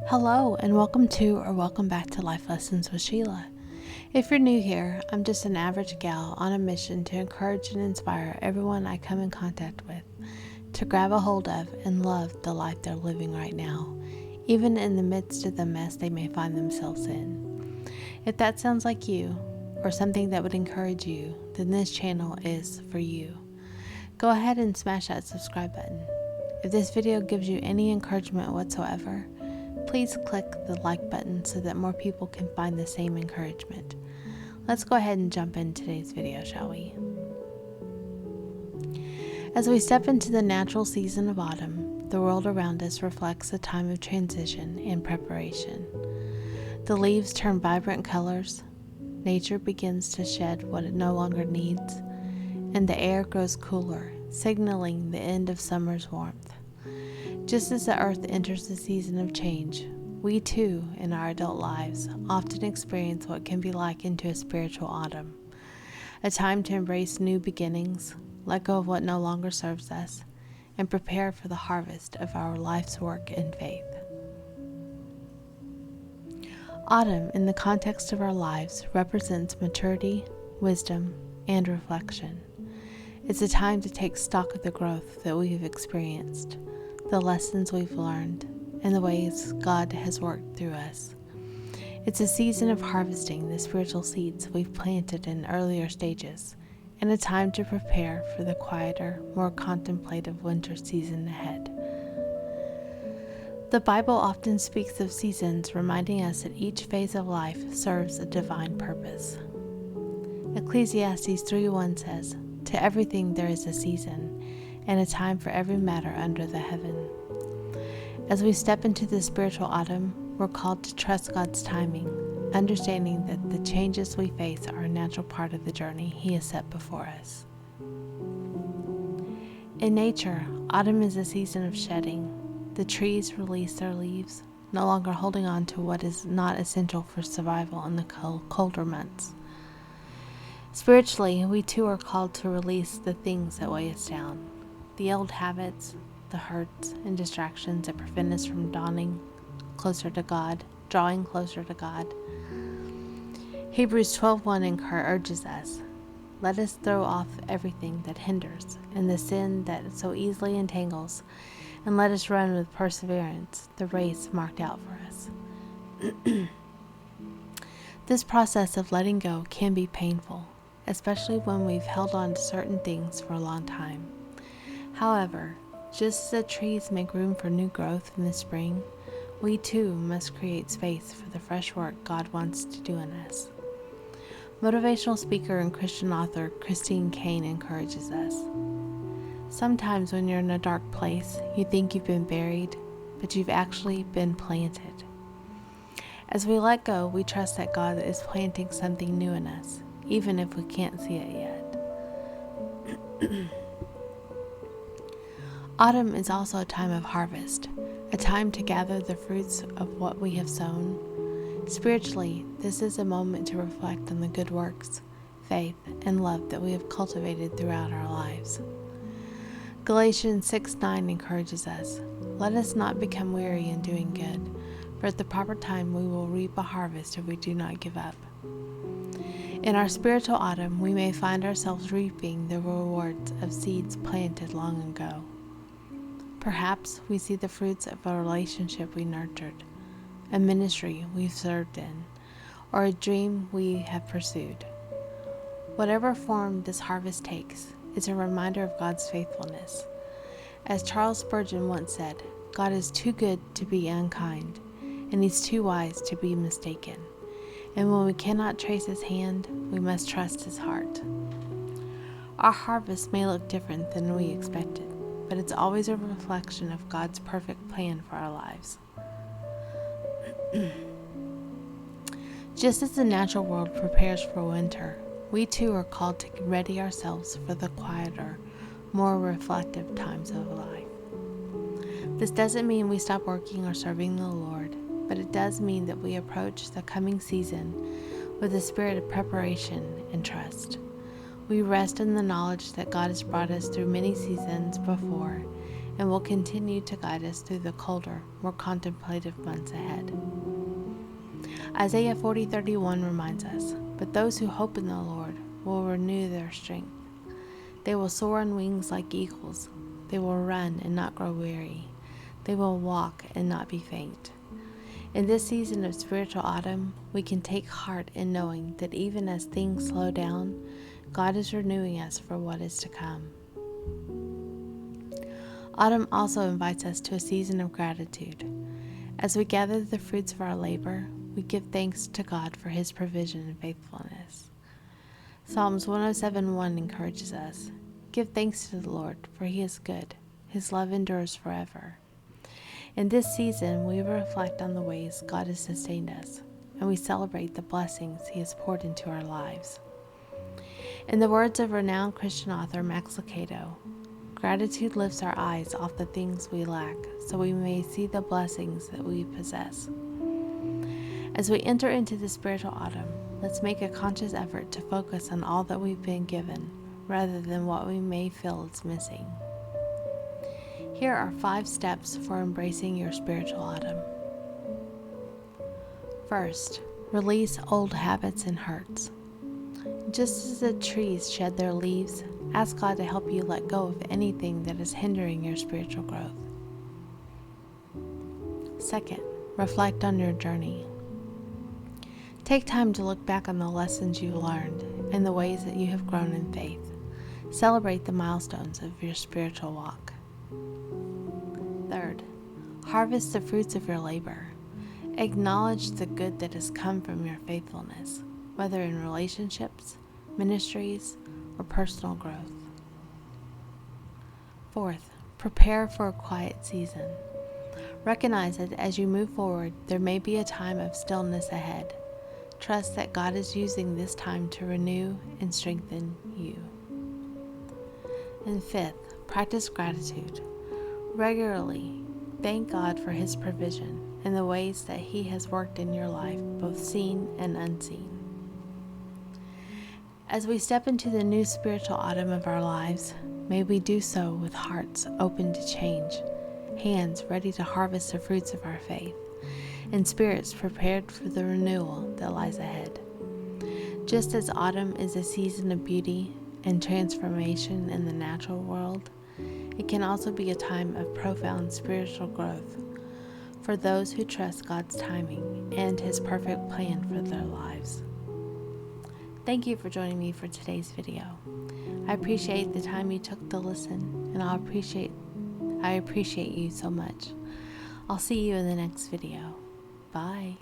Hello, and welcome back to Life Lessons with Sheila. If you're new here, I'm just an average gal on a mission to encourage and inspire everyone I come in contact with to grab a hold of and love the life they're living right now, even in the midst of the mess they may find themselves in. If that sounds like you, or something that would encourage you, then this channel is for you. Go ahead and smash that subscribe button. If this video gives you any encouragement whatsoever, please click the like button so that more people can find the same encouragement. Let's go ahead and jump into today's video, shall we? As we step into the natural season of autumn, the world around us reflects a time of transition and preparation. The leaves turn vibrant colors, nature begins to shed what it no longer needs, and the air grows cooler, signaling the end of summer's warmth. Just as the earth enters the season of change, we too, in our adult lives, often experience what can be likened to a spiritual autumn, a time to embrace new beginnings, let go of what no longer serves us, and prepare for the harvest of our life's work and faith. Autumn, in the context of our lives, represents maturity, wisdom, and reflection. It's a time to take stock of the growth that we have experienced, the lessons we've learned, and the ways God has worked through us. It's a season of harvesting the spiritual seeds we've planted in earlier stages, and a time to prepare for the quieter, more contemplative winter season ahead. The Bible often speaks of seasons, reminding us that each phase of life serves a divine purpose. Ecclesiastes 3:1 says, "To everything there is a season, and a time for every matter under the heaven." As we step into the spiritual autumn, we're called to trust God's timing, understanding that the changes we face are a natural part of the journey He has set before us. In nature, autumn is a season of shedding. The trees release their leaves, no longer holding on to what is not essential for survival in the colder months. Spiritually, we too are called to release the things that weigh us down, the old habits, the hurts and distractions that prevent us from drawing closer to God. Hebrews 12:1 urges us, "Let us throw off everything that hinders and the sin that so easily entangles, and let us run with perseverance the race marked out for us." This process of letting go can be painful, especially when we've held on to certain things for a long time. However, just as the trees make room for new growth in the spring, we too must create space for the fresh work God wants to do in us. Motivational speaker and Christian author Christine Caine encourages us. Sometimes when you're in a dark place, you think you've been buried, but you've actually been planted. As we let go, we trust that God is planting something new in us, even if we can't see it yet. Autumn is also a time of harvest, a time to gather the fruits of what we have sown. Spiritually, this is a moment to reflect on the good works, faith, and love that we have cultivated throughout our lives. Galatians 6:9 encourages us, "Let us not become weary in doing good, for at the proper time we will reap a harvest if we do not give up." In our spiritual autumn, we may find ourselves reaping the rewards of seeds planted long ago. Perhaps we see the fruits of a relationship we nurtured, a ministry we've served in, or a dream we have pursued. Whatever form this harvest takes, it's a reminder of God's faithfulness. As Charles Spurgeon once said, "God is too good to be unkind, and He's too wise to be mistaken. And when we cannot trace His hand, we must trust His heart." Our harvest may look different than we expected, but it's always a reflection of God's perfect plan for our lives. Just as the natural world prepares for winter, we too are called to ready ourselves for the quieter, more reflective times of life. This doesn't mean we stop working or serving the Lord, but it does mean that we approach the coming season with a spirit of preparation and trust. We rest in the knowledge that God has brought us through many seasons before, and will continue to guide us through the colder, more contemplative months ahead. Isaiah 40:31 reminds us, "But those who hope in the Lord will renew their strength. They will soar on wings like eagles. They will run and not grow weary. They will walk and not be faint." In this season of spiritual autumn, we can take heart in knowing that even as things slow down, God is renewing us for what is to come. Autumn also invites us to a season of gratitude. As we gather the fruits of our labor, we give thanks to God for His provision and faithfulness. Psalms 107:1 encourages us, "Give thanks to the Lord, for He is good. His love endures forever." In this season, we reflect on the ways God has sustained us, and we celebrate the blessings He has poured into our lives. In the words of renowned Christian author Max Lucado, "Gratitude lifts our eyes off the things we lack, so we may see the blessings that we possess." As we enter into the spiritual autumn, let's make a conscious effort to focus on all that we've been given, rather than what we may feel is missing. Here are 5 steps for embracing your spiritual autumn. First, release old habits and hurts. Just as the trees shed their leaves, ask God to help you let go of anything that is hindering your spiritual growth. Second, reflect on your journey. Take time to look back on the lessons you've learned and the ways that you have grown in faith. Celebrate the milestones of your spiritual walk. Third, harvest the fruits of your labor. Acknowledge the good that has come from your faithfulness, whether in relationships, ministries, or personal growth. Fourth, prepare for a quiet season. Recognize that as you move forward, there may be a time of stillness ahead. Trust that God is using this time to renew and strengthen you. And fifth, practice gratitude. Regularly, thank God for His provision and the ways that He has worked in your life, both seen and unseen. As we step into the new spiritual autumn of our lives, may we do so with hearts open to change, hands ready to harvest the fruits of our faith, and spirits prepared for the renewal that lies ahead. Just as autumn is a season of beauty and transformation in the natural world, it can also be a time of profound spiritual growth for those who trust God's timing and His perfect plan for their lives. Thank you for joining me for today's video. I appreciate the time you took to listen, and I appreciate you so much. I'll see you in the next video. Bye.